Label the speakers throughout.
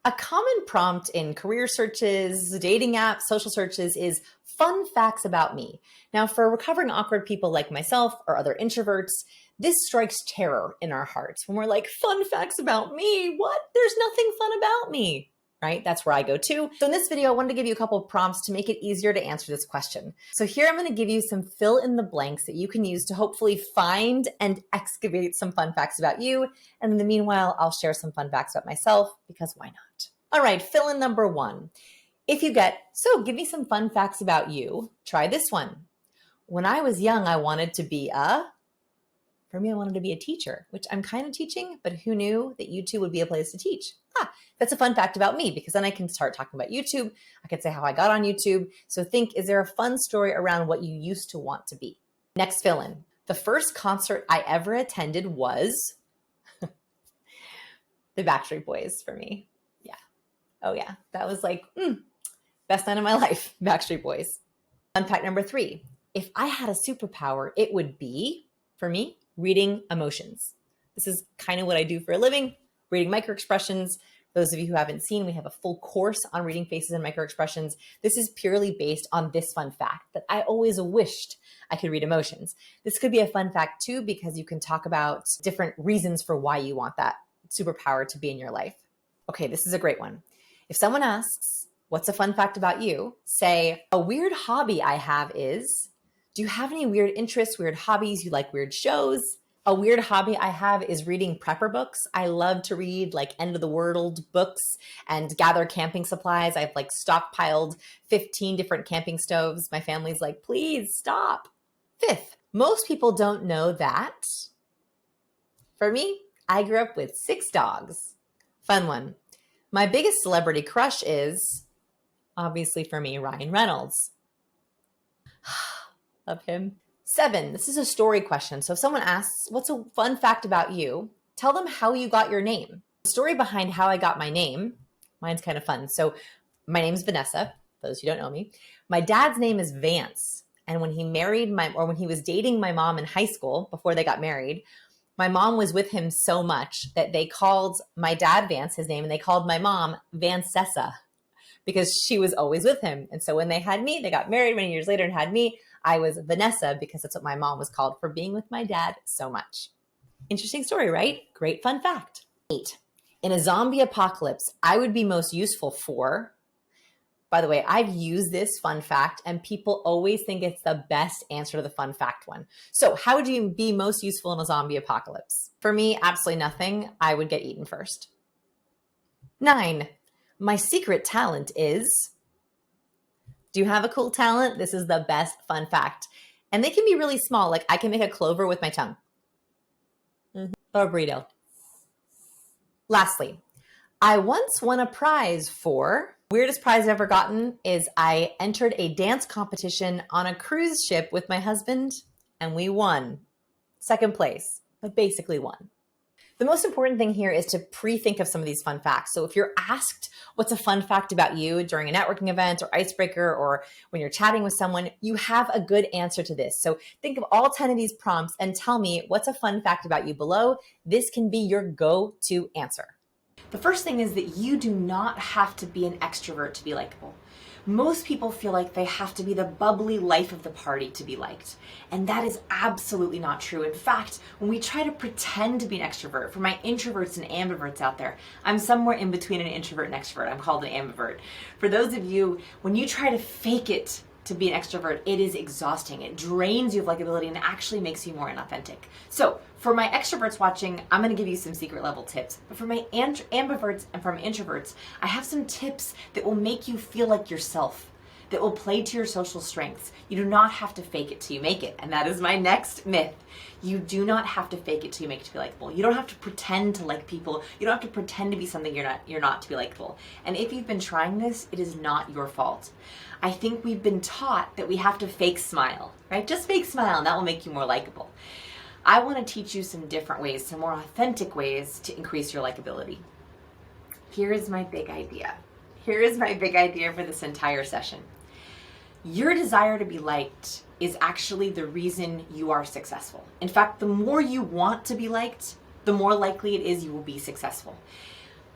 Speaker 1: A common prompt in career searches, dating apps, social searches is fun facts about me. Now, for recovering awkward people like myself or other introverts, this strikes terror in our hearts when we're like, fun facts about me? What? There's nothing fun about me, right? That's where I go to. So in this video, I wanted to give you a couple of prompts to make it easier to answer this question. So here I'm going to give you some fill in the blanks that you can use to hopefully find and excavate some fun facts about you. And in the meanwhile, I'll share some fun facts about myself because why not? All right, fill in number one. If you get, so give me some fun facts about you, try this one. When I was young, I wanted to be for me, I wanted to be a teacher, which I'm kind of teaching, but who knew that YouTube would be a place to teach? That's a fun fact about me because then I can start talking about YouTube. I can say how I got on YouTube. So think, is there a fun story around what you used to want to be? Next fill in. The first concert I ever attended was the Backstreet Boys for me. Yeah. Oh yeah. That was like, best night of my life, Backstreet Boys. Fun fact number 3. If I had a superpower, it would be, for me, reading emotions. This is kind of what I do for a living, reading microexpressions. Those of you who haven't seen, we have a full course on reading faces and microexpressions. This is purely based on this fun fact that I always wished I could read emotions. This could be a fun fact too, because you can talk about different reasons for why you want that superpower to be in your life. Okay, this is a great one. If someone asks, what's a fun fact about you? Say, a weird hobby I have is, do you have any weird interests, weird hobbies? You like weird shows? A weird hobby I have is reading prepper books. I love to read like end of the world books and gather camping supplies. I've like stockpiled 15 different camping stoves. My family's like, please stop. 5th, most people don't know that. For me, I grew up with 6 dogs. Fun one. My biggest celebrity crush is, obviously for me, Ryan Reynolds. Love him. 7, this is a story question. So if someone asks, what's a fun fact about you? Tell them how you got your name. The story behind how I got my name, mine's kind of fun. So my name's Vanessa, for those who don't know me. My dad's name is Vance. And when he when he was dating my mom in high school, before they got married, my mom was with him so much that they called my dad Vance, his name, and they called my mom Vancessa because she was always with him. And so when they had me, they got married many years later and had me, I was Vanessa because that's what my mom was called for being with my dad so much. Interesting story, right? Great fun fact. 8, in a zombie apocalypse, I would be most useful for, by the way, I've used this fun fact and people always think it's the best answer to the fun fact one. So how would you be most useful in a zombie apocalypse? For me, absolutely nothing. I would get eaten first. 9, my secret talent is, do you have a cool talent? This is the best fun fact. And they can be really small. Like I can make a clover with my tongue. Or a burrito. Lastly, I once won a prize for, weirdest prize I've ever gotten is I entered a dance competition on a cruise ship with my husband and we won. 2nd place, but basically won. The most important thing here is to pre-think of some of these fun facts. So if you're asked what's a fun fact about you during a networking event or icebreaker or when you're chatting with someone, you have a good answer to this. So think of all 10 of these prompts and tell me what's a fun fact about you below. This can be your go-to answer. The first thing is that you do not have to be an extrovert to be likable. Most people feel like they have to be the bubbly life of the party to be liked. And that is absolutely not true. In fact, when we try to pretend to be an extrovert, for my introverts and ambiverts out there, I'm somewhere in between an introvert and extrovert. I'm called an ambivert. For those of you, when you try to fake it to be an extrovert, it is exhausting. It drains you of likability and actually makes you more inauthentic. So for my extroverts watching, I'm going to give you some secret level tips. But for my ambiverts and for my introverts, I have some tips that will make you feel like yourself, that will play to your social strengths. You do not have to fake it till you make it. And that is my next myth. You do not have to fake it till you make it to be likable. You don't have to pretend to like people. You don't have to pretend to be something you're not to be likable. And if you've been trying this, it is not your fault. I think we've been taught that we have to fake smile, right? Just fake smile and that will make you more likable. I want to teach you some different ways, some more authentic ways to increase your likability. Here is my big idea. Here is my big idea for this entire session. Your desire to be liked is actually the reason you are successful. In fact, the more you want to be liked, the more likely it is you will be successful.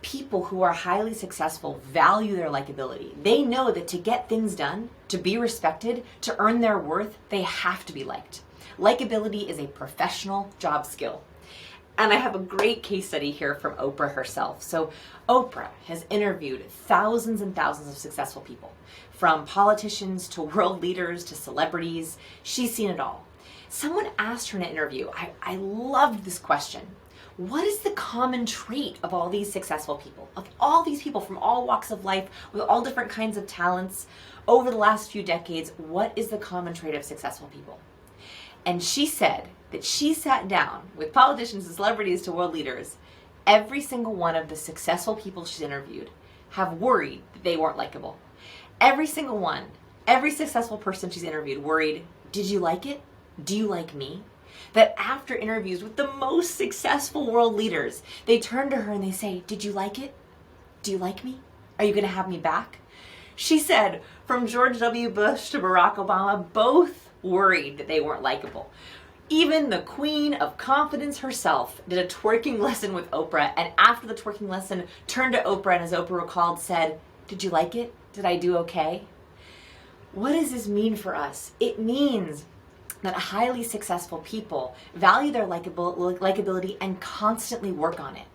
Speaker 1: People who are highly successful value their likability. They know that to get things done, to be respected, to earn their worth, they have to be liked. Likability is a professional job skill. And I have a great case study here from Oprah herself. So Oprah has interviewed thousands and thousands of successful people, from politicians to world leaders to celebrities. She's seen it all. Someone asked her in an interview, I loved this question. What is the common trait of all these successful people, of all these people from all walks of life, with all different kinds of talents, over the last few decades, what is the common trait of successful people? And she said that she sat down with politicians and celebrities to world leaders. Every single one of the successful people she's interviewed have worried that they weren't likable. Every single one, every successful person she's interviewed worried, did you like it? Do you like me? That after interviews with the most successful world leaders, they turn to her and they say, did you like it? Do you like me? Are you going to have me back? She said, from George W. Bush to Barack Obama, both worried that they weren't likable. Even the queen of confidence herself did a twerking lesson with Oprah, and after the twerking lesson, turned to Oprah and, as Oprah recalled, said, did you like it? Did I do okay? What does this mean for us? It means that highly successful people value their likability and constantly work on it.